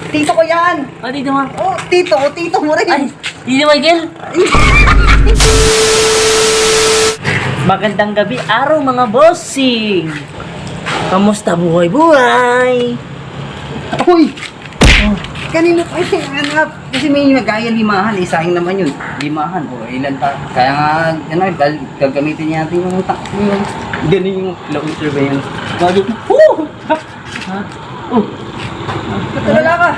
Tito ko yan. Ah, dito mo. Oh, tito mo rin. Ay, dito Michael. Magandang gabi, araw mga bossing. Kamusta buhay-buhay? Uy! Kanino pa yung hanap? Kasi may nagaya limahan, sayang naman yun. Limahan, o ilan pa. Kaya nga, ano, gagamitin natin yung ganun yung launcher ba yun? Bago, ha? Oh! Katulala ka!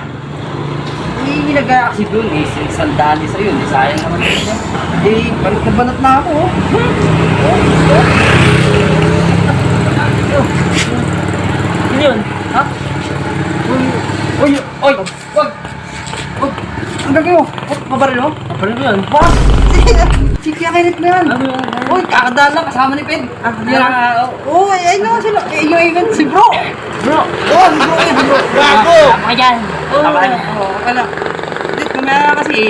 May nagaya kasi dun, sandali sa'yo, sayang naman yun. Banat na banat na ako, Ano yun? Ha? Uy! Wag! Ang gagawin mo? Mabaril mo? Ano yun? Wag! Sige, kinit mo yan. Ano yun? Uy, kakadaan lang kasama ni Ped. Uy, ay no, sila. Yung even si bro. Bro! Oh, si bro yan, bro. Gago! Tama ka dyan. Tama ka dyan. Wala. Hindi, kumaya kasi,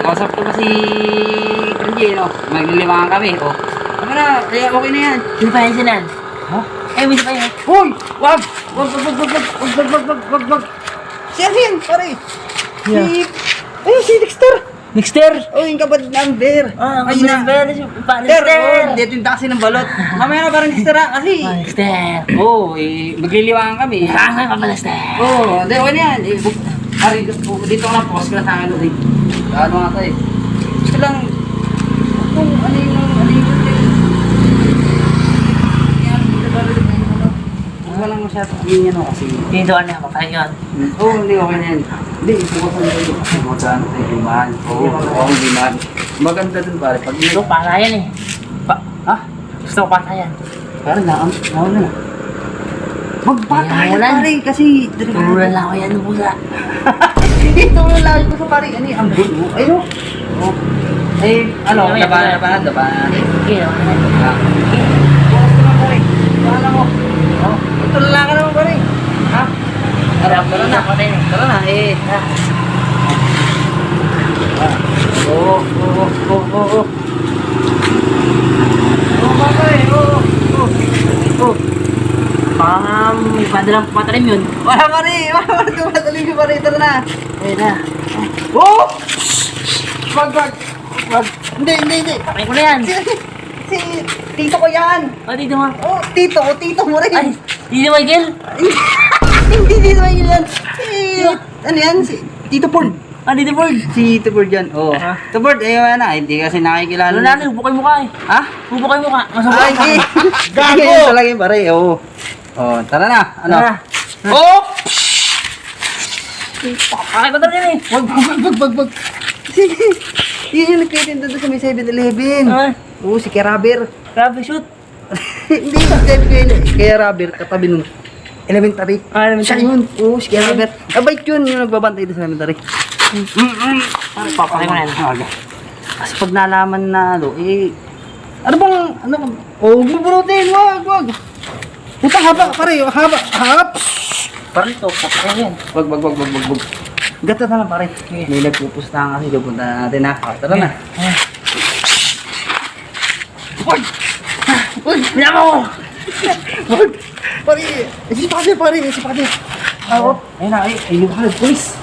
kausap ko pa si Cringy, no? Maglilimangan kami, oh. Tama na, kaya okay na yan. Sino pa yan sinan? Ha? Eh, may pa yan. Uy! Wag! Wag! Si Asin, pare. Si Dexter. Mixter! Oh, yung kapatid ng bear. Ah, Ay, ang bear. Dexter! Dito yung taxi ng balot. Mamaya na parang Dexter kasi. Ah, Mixter! Oo, magliliwangan kami. Ah, Mixter! Oo, hindi, okay na yan. Pare, dito ka lang, post ka na sa akin. Ano nga tayo? Gusto lang, kung ano yung wala lang masyado yun yan kasi. Dito ka na, makain yun. Oo, hindi okay na yan. Hindi, ito ko sa nito. Magkano tayo, limahan. Oo, limahan. Maganda dun pare. Pag Gusto ko pata yan eh. Ha? Gusto ko pata yan. Parang naon na. Magpatayan Naon na. pare kasi. Tuluran lang ako yan ng pusa. Tulong lang ko sa pare. Ano yung ambon mo? Ayun. Oh. Eh, ano? Labanan. Sige, okay na. Bukas ko lang pare. Bahala mo. Oh. Tulong lang ka naman pare. Ha? Tara na. Tara na. Oo. May padalang patalim yun. Wala pare. Tumatali ko pare. Tara na. Ayun na. Oh! Wag. Hindi. Patay ko na yan. Si tito ko yan. Ah, dito mo. Oh, tito mo rin. Ay, dito Michael. Hindi dito ba yan? Ano yan? Si Tito Ford. Ah, dito Ford. Si Tito Ford yan. Oo. Ah. Tito Ford, ayun na. Hindi kasi nakikilala. Ano natin, hubok kayo mukha eh. Ha? Hubok kayo mukha. Ay, Masama hindi. ka. Gago! Talaga yung pare. Oo. Oh, tara na. Ano? Tara. Oh! Pakay pa talaga eh. Wag. Yun yung nagtitinda doon sa may 7-Eleven. Ah, Oo, si Keraber. grabe shoot. Hindi, kaya Robert, katabi nung elementary. Ah, elementary. Siya yun. Oo, si kaya Robert. Abait yun, yung nagbabantay doon sa elementary. Papakay mo na yan. Kasi pag nalaman na, ano bang, huwag mo bunutin, wag. Puta, haba, pare, haba. Parang ito, papakay mo yan. Wag. Gata na lang, pare. May nagpupustahan kasi, pupunta natin na. Tara na. Uy, binama ko! Wag! Pare! Si pare! Oo. Ayun na, ay lumakalad, polis!